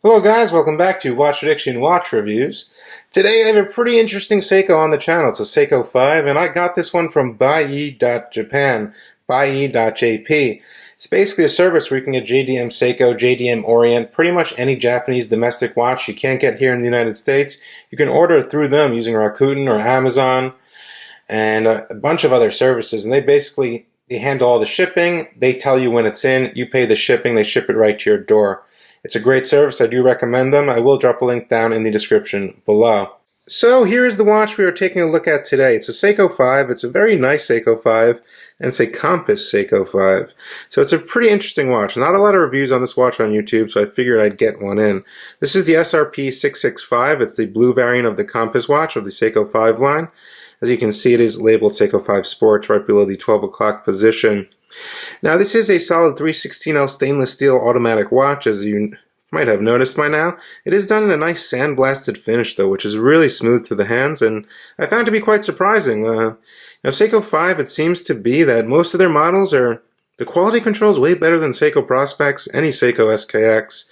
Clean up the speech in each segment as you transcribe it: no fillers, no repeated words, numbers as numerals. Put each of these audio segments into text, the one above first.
Hello guys, welcome back to Watch Addiction Watch Reviews. Today I have a pretty interesting Seiko on the channel. It's a Seiko 5 and I got this one from BUYEE.Japan, BUYEE.jp. It's basically a service where you can get JDM Seiko, JDM Orient, pretty much any Japanese domestic watch you can't get here in the United States. You can order it through them using Rakuten or Amazon and a bunch of other services, and they handle all the shipping. They tell you when it's in, you pay the shipping, they ship it right to your door. It's a great service. I do recommend them. I will drop a link down in the description below. So here's the watch we are taking a look at today. It's a Seiko 5. It's a very nice Seiko 5, and it's a compass Seiko 5. So it's a pretty interesting watch. Not a lot of reviews on this watch on YouTube, so I figured I'd get one in. This is the SRP665. It's the blue variant of the compass watch of the Seiko 5 line. As you can see, it is labeled Seiko 5 Sports right below the 12 o'clock position. Now this is a solid 316L stainless steel automatic watch, as you might have noticed by now. It is done in a nice sandblasted finish though, which is really smooth to the hands, and I found it to be quite surprising. Now Seiko 5, it seems to be that most of their models the quality control is way better than Seiko Prospects, any Seiko SKX,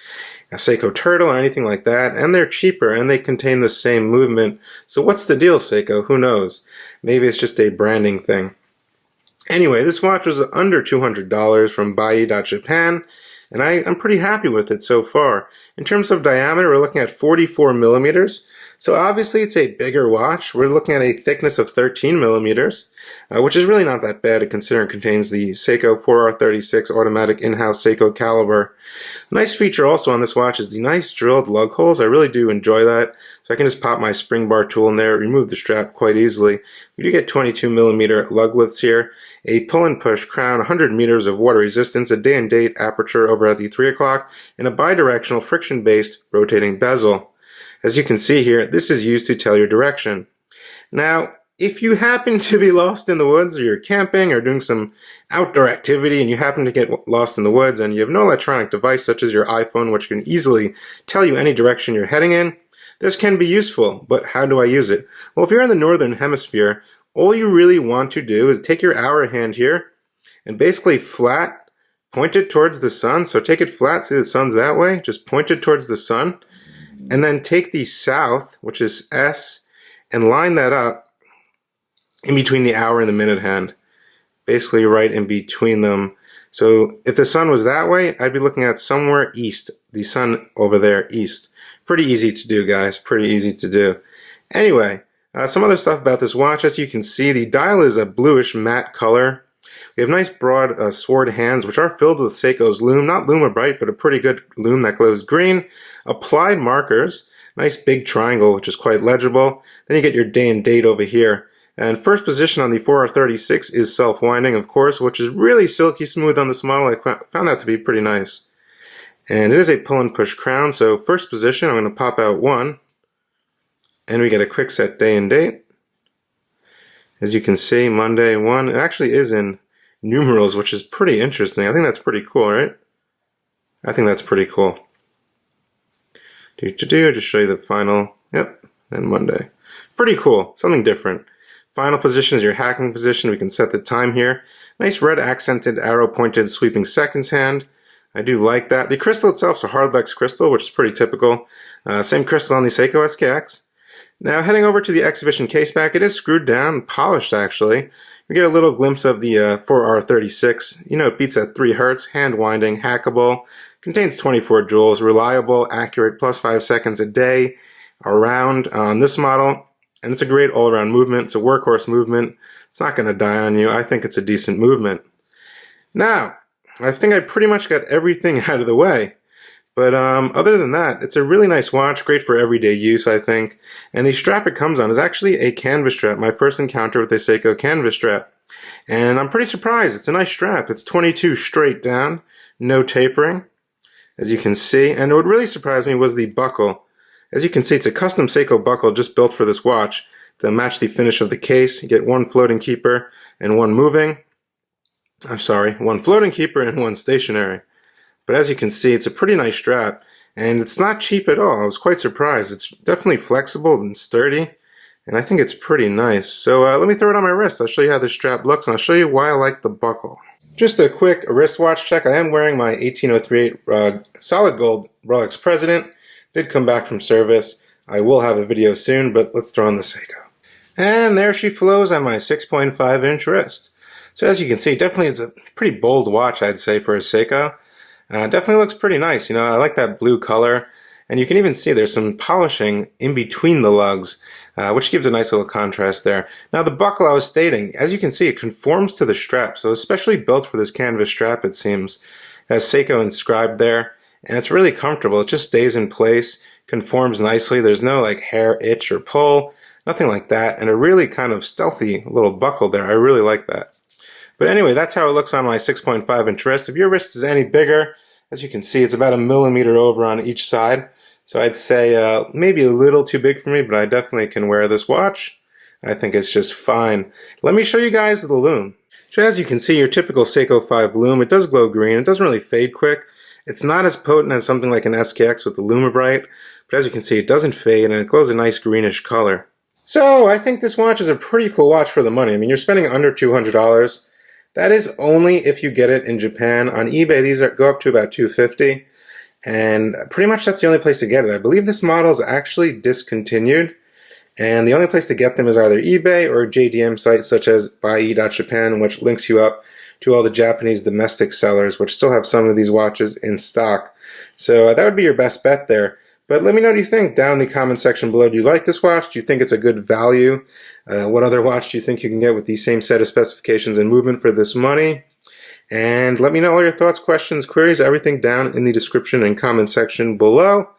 a Seiko Turtle, or anything like that, and they're cheaper and they contain the same movement. So what's the deal, Seiko? Who knows? Maybe it's just a branding thing. Anyway, this watch was under $200 from BUYEE.Japan, and I'm pretty happy with it so far. In terms of diameter, we're looking at 44 millimeters. So obviously it's a bigger watch. We're looking at a thickness of 13 millimeters, which is really not that bad considering it contains the Seiko 4R36 automatic in-house Seiko caliber. Nice feature also on this watch is the nice drilled lug holes. I really do enjoy that. So I can just pop my spring bar tool in there, remove the strap quite easily. We do get 22 millimeter lug widths here, a pull and push crown, 100 meters of water resistance, a day and date aperture over at the 3 o'clock, and a bidirectional friction-based rotating bezel. As you can see here, this is used to tell your direction. Now, if you happen to be lost in the woods, or you're camping or doing some outdoor activity and you happen to get lost in the woods and you have no electronic device such as your iPhone, which can easily tell you any direction you're heading in, this can be useful. But how do I use it? Well, if you're in the northern hemisphere, all you really want to do is take your hour hand here and basically flat point it towards the sun. So take it flat, see the sun's that way, just point it towards the sun. And then take the south, which is S, and line that up in between the hour and the minute hand. Basically right in between them. So if the sun was that way, I'd be looking at somewhere east. The sun over there, east. Pretty easy to do, guys. Pretty easy to do. Anyway, some other stuff about this watch. As you can see, the dial is a bluish matte color. We have nice broad sword hands, which are filled with Seiko's lume. Not Lumibrite, but a pretty good lume that glows green. Applied markers. Nice big triangle, which is quite legible. Then you get your day and date over here. And first position on the 4R36 is self-winding, of course, which is really silky smooth on this model. I found that to be pretty nice. And it is a pull and push crown, so first position, I'm going to pop out 1. And we get a quick set day and date. As you can see, Monday 1. It actually is in numerals, which is pretty interesting. I think that's pretty cool, right? I think that's pretty cool. Just show you the final. Yep, and Monday. Pretty cool. Something different. Final position is your hacking position. We can set the time here. Nice red accented arrow pointed sweeping seconds hand. I do like that. The crystal itself is a Hardlex crystal, which is pretty typical. Same crystal on the Seiko SKX. Now heading over to the exhibition case back, it is screwed down, polished actually. We get a little glimpse of the 4R36. You know, it beats at 3 Hz, hand winding, hackable, contains 24 joules, reliable, accurate, plus 5 seconds a day around on this model. And it's a great all-around movement. It's a workhorse movement. It's not going to die on you. I think it's a decent movement. Now, I think I pretty much got everything out of the way. But other than that, it's a really nice watch, great for everyday use, I think. And the strap it comes on is actually a canvas strap, my first encounter with a Seiko canvas strap. And I'm pretty surprised. It's a nice strap. It's 22 straight down, no tapering, as you can see. And what really surprised me was the buckle. As you can see, it's a custom Seiko buckle just built for this watch to match the finish of the case. You get 1 floating keeper and 1 moving. I'm sorry, 1 floating keeper and 1 stationary. But as you can see, it's a pretty nice strap, and it's not cheap at all. I was quite surprised. It's definitely flexible and sturdy, and I think it's pretty nice. So let me throw it on my wrist. I'll show you how this strap looks, and I'll show you why I like the buckle. Just a quick wristwatch check. I am wearing my 18038 solid gold Rolex President. Did come back from service. I will have a video soon, but let's throw on the Seiko. And there she flows on my 6.5-inch wrist. So as you can see, definitely it's a pretty bold watch, I'd say, for a Seiko. Definitely looks pretty nice. You know, I like that blue color. And you can even see there's some polishing in between the lugs, which gives a nice little contrast there. Now the buckle I was stating, as you can see, it conforms to the strap. So especially built for this canvas strap, it seems. It has Seiko inscribed there. And it's really comfortable. It just stays in place, conforms nicely. There's no like hair itch or pull, nothing like that. And a really kind of stealthy little buckle there. I really like that. But anyway, that's how it looks on my 6.5-inch wrist. If your wrist is any bigger, as you can see, it's about 1 millimeter over on each side. So I'd say maybe a little too big for me, but I definitely can wear this watch. I think it's just fine. Let me show you guys the lume. So as you can see, your typical Seiko 5 lume, it does glow green. It doesn't really fade quick. It's not as potent as something like an SKX with the Lumibright, but as you can see, it doesn't fade and it glows a nice greenish color. So I think this watch is a pretty cool watch for the money. I mean, you're spending under $200. That is only if you get it in Japan. On eBay, these go up to about $250, and pretty much that's the only place to get it. I believe this model is actually discontinued, and the only place to get them is either eBay or JDM sites such as BUYEE.Japan, which links you up to all the Japanese domestic sellers, which still have some of these watches in stock. So that would be your best bet there. But let me know what you think down in the comment section below. Do you like this watch? Do you think it's a good value? What other watch do you think you can get with the same set of specifications and movement for this money? And let me know all your thoughts, questions, queries, everything down in the description and comment section below.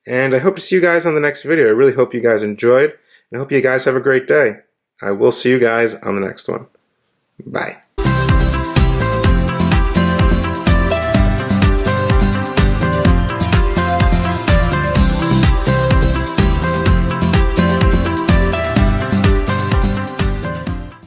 And I hope to see you guys on the next video. I really hope you guys enjoyed, and I hope you guys have a great day. I will see you guys on the next one. Bye.